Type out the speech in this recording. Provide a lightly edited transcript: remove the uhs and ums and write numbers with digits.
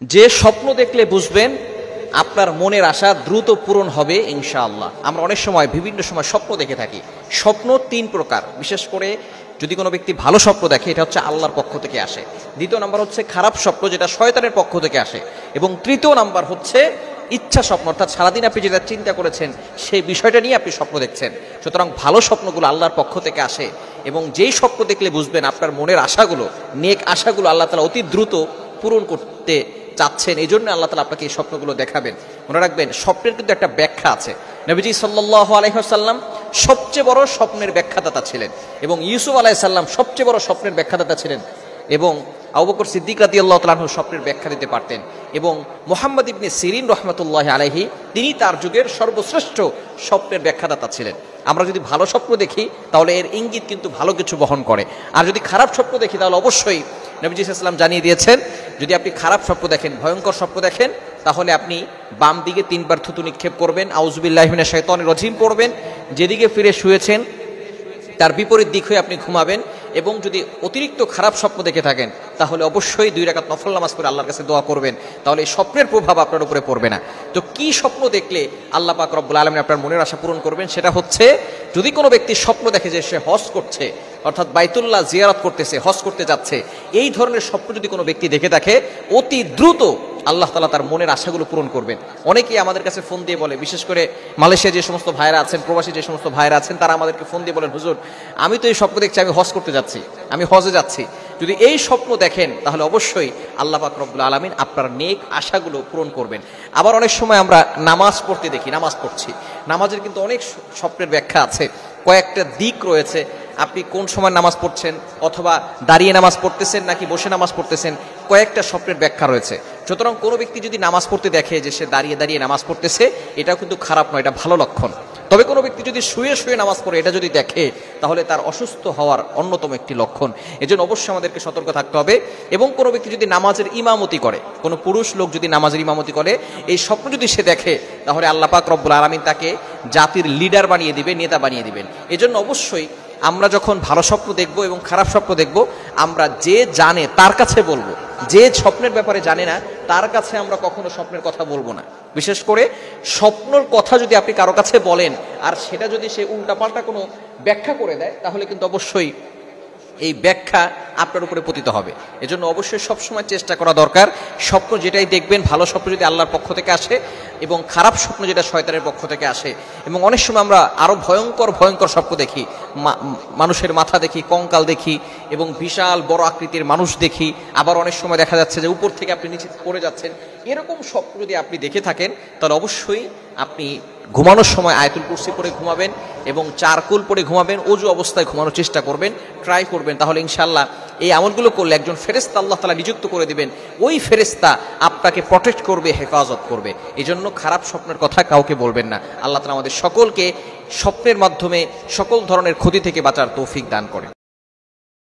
যে স্বপ্ন দেখলে বুঝবেন আপনার মনের আশা দ্রুত পূরণ হবে ইনশাআল্লাহ। আমরা অনেক সময় বিভিন্ন সময় স্বপ্ন দেখে থাকি। স্বপ্ন তিন প্রকার, বিশেষ করে যদি কোনো ব্যক্তি ভালো স্বপ্ন দেখে এটা হচ্ছে আল্লাহর পক্ষ থেকে আসে। দ্বিতীয় নাম্বার হচ্ছে খারাপ স্বপ্ন, যেটা শয়তানের পক্ষ থেকে আসে। এবং তৃতীয় নাম্বার হচ্ছে ইচ্ছা স্বপ্ন, অর্থাৎ সারাদিন আপনি যেটা চিন্তা করেছেন সেই বিষয়টা নিয়ে আপনি স্বপ্ন দেখছেন। সুতরাং ভালো স্বপ্নগুলো আল্লাহর পক্ষ থেকে আসে, এবং যেই স্বপ্ন দেখলে বুঝবেন আপনার মনের আশাগুলো, নেক আশাগুলো আল্লাহ তাআলা অতি দ্রুত পূরণ করতে চাচ্ছেন, এই জন্য আল্লাহ তাআলা আপনাকে এই স্বপ্নগুলো দেখাবেন। মনে রাখবেন, স্বপ্নের কিন্তু একটা ব্যাখ্যা আছে। নবীজি সাল্লাল্লাহু আলাইহি ওয়াসাল্লাম সবচেয়ে বড় স্বপ্নের ব্যাখ্যাদাতা ছিলেন, এবং ইউসুফ আলাইহিস সালাম সবচেয়ে বড় স্বপ্নের ব্যাখ্যাদাতা ছিলেন, এবং আবু বকর সিদ্দিক রাদিয়াল্লাহু তাআলা আনহু স্বপ্নের ব্যাখ্যা দিতে পারতেন, এবং মুহাম্মদ ইবনে সিরিন রাহমাতুল্লাহি আলাইহি তিনি তার যুগের সর্বশ্রেষ্ঠ স্বপ্নের ব্যাখ্যাদাতা ছিলেন। আমরা যদি ভালো স্বপ্ন দেখি তাহলে এর ইঙ্গিত কিন্তু ভালো কিছু বহন করে, আর যদি খারাপ স্বপ্ন দেখি তাহলে অবশ্যই নবীজি সাল্লাল্লাহু আলাইহি ওয়াসাল্লাম জানিয়ে দিয়েছেন, যদি আপনি খারাপ স্বপ্ন দেখেন, ভয়ঙ্কর স্বপ্ন দেখেন, তাহলে আপনি বাম দিকে 3 বার থুতু নিক্ষেপ করবেন, আউযুবিল্লাহি মিনাশ শাইতানির রাজিম পড়বেন, যেদিকে ফিরে শুয়েছেন তার বিপরীত দিক হয়ে আপনি ঘুমাবেন। এবং যদি অতিরিক্ত খারাপ স্বপ্ন দেখে থাকেন তাহলে অবশ্যই 2 রাকাত নফল নামাজ পড়ে আল্লাহর কাছে দোয়া করবেন, তাহলে এই স্বপ্নের প্রভাব আপনার উপরে পড়বে না। তো কি স্বপ্ন দেখলে আল্লাহ পাক রব্বুল আলামিন আপনার মনের আশা পূরণ করবেন? সেটা হচ্ছে, যদি কোনো ব্যক্তি স্বপ্ন দেখে যে সে হজ করছে, অর্থাৎ বাইতুল্লাহ জিয়ারত করতেছে, হজ করতে যাচ্ছে, এই ধরনের স্বপ্ন যদি কোনো ব্যক্তি দেখে থাকে, অতি দ্রুত আল্লাহ তাআলা তার মনের আশাগুলো পূরণ করবেন। অনেকেই আমাদের কাছে ফোন দিয়ে বলে, বিশেষ করে মালয়েশিয়া যে সমস্ত ভাইরা আছেন, প্রবাসী যে সমস্ত ভাইরা আছেন, তারা আমাদেরকে ফোন দিয়ে বলেন, হুজুর আমি তো এই স্বপ্ন দেখছি আমি হজ করতে যাচ্ছি, আমি হজে যাচ্ছি। যদি এই স্বপ্ন দেখেন তাহলে অবশ্যই আল্লাহ পাক রব্বুল আলামিন আপনার নেক আশাগুলো পূরণ করবেন। আবার অনেক সময় আমরা নামাজ পড়তে দেখি, নামাজ পড়ছি, নামাজের কিন্তু অনেক স্বপ্নের ব্যাখ্যা আছে, কয়েকটা দিক রয়েছে। আপনি কোন সময় নামাজ পড়ছেন, অথবা দাঁড়িয়ে নামাজ পড়তেছেন নাকি বসে নামাজ পড়তেছেন, কয়েকটা স্বপ্নের ব্যাখ্যা রয়েছে। সুতরাং কোনো ব্যক্তি যদি নামাজ পড়তে দেখে যে সে দাঁড়িয়ে দাঁড়িয়ে নামাজ পড়তেছে, এটাও কিন্তু খারাপ নয়, এটা ভালো লক্ষণ। তবে কোনো ব্যক্তি যদি শুয়ে শুয়ে নামাজ পড়ে এটা যদি দেখে, তাহলে তার অসুস্থ হওয়ার অন্যতম একটি লক্ষণ। এজন্য অবশ্যই আমাদেরকে সতর্ক থাকতে হবে। এবং কোনো ব্যক্তি যদি নামাজের ইমামতি করে, কোনো পুরুষ লোক যদি নামাজের ইমামতি করে, এই স্বপ্ন যদি সে দেখে, তাহলে আল্লাহ পাক রব্বুল আলামিন তাকে জাতির লিডার বানিয়ে দিবে, নেতা বানিয়ে দিবেন। এজন্য অবশ্যই আমরা যখন ভালো স্বপ্ন দেখব এবং খারাপ স্বপ্ন দেখব, আমরা যে জানে তার কাছে বলবো। যে স্বপ্নের ব্যাপারে জানে না তার কাছে আমরা কখনো স্বপ্নের কথা বলবো না। বিশেষ করে স্বপ্নের কথা যদি আপনি কারো কাছে বলেন আর সেটা যদি সে উল্টাপাল্টা কোনো ব্যাখ্যা করে দেয়, তাহলে কিন্তু অবশ্যই এই ব্যাখ্যা আপনার উপরে পতিত হবে। এজন্য অবশ্যই সবসময় চেষ্টা করা দরকার, স্বপ্ন যেটাই দেখবেন, ভালো স্বপ্ন যদি আল্লাহর পক্ষ থেকে আসে, এবং খারাপ স্বপ্ন যেটা শয়তানের পক্ষ থেকে আসে। এবং অনেক সময় আমরা আরো ভয়ঙ্কর ভয়ঙ্কর স্বপ্ন দেখি, মানুষের মাথা দেখি, কঙ্কাল দেখি, এবং বিশাল বড় আকৃতির মানুষ দেখি। আবার অনেক সময় দেখা যাচ্ছে যে উপর থেকে আপনি নিচে পড়ে যাচ্ছেন। এরকম স্বপ্ন যদি আপনি দেখে থাকেন, তাহলে অবশ্যই আপনি ঘুমানোর সময় আয়াতুল কুরসি পড়ে ঘুমাবেন, এবং 4 কুল পড়ে ঘুমাবেন, ওযু অবস্থায় ঘুমানোর চেষ্টা করবেন, ট্রাই করবেন। তাহলে ইনশাআল্লাহ এই আমলগুলো করলে একজন ফেরেশতা আল্লাহ তাআলা নিযুক্ত করে দিবেন, ওই ফেরেশতা আপনাকে প্রটেক্ট করবে, হেফাজত করবে। এই জন্য খারাপ স্বপ্নের কথা কাউকে বলবেন না। আল্লাহ তাআলা আমাদের সকলকে স্বপ্নের মাধ্যমে সকল ধরনের ক্ষতি থেকে বাঁচার তৌফিক দান করেন।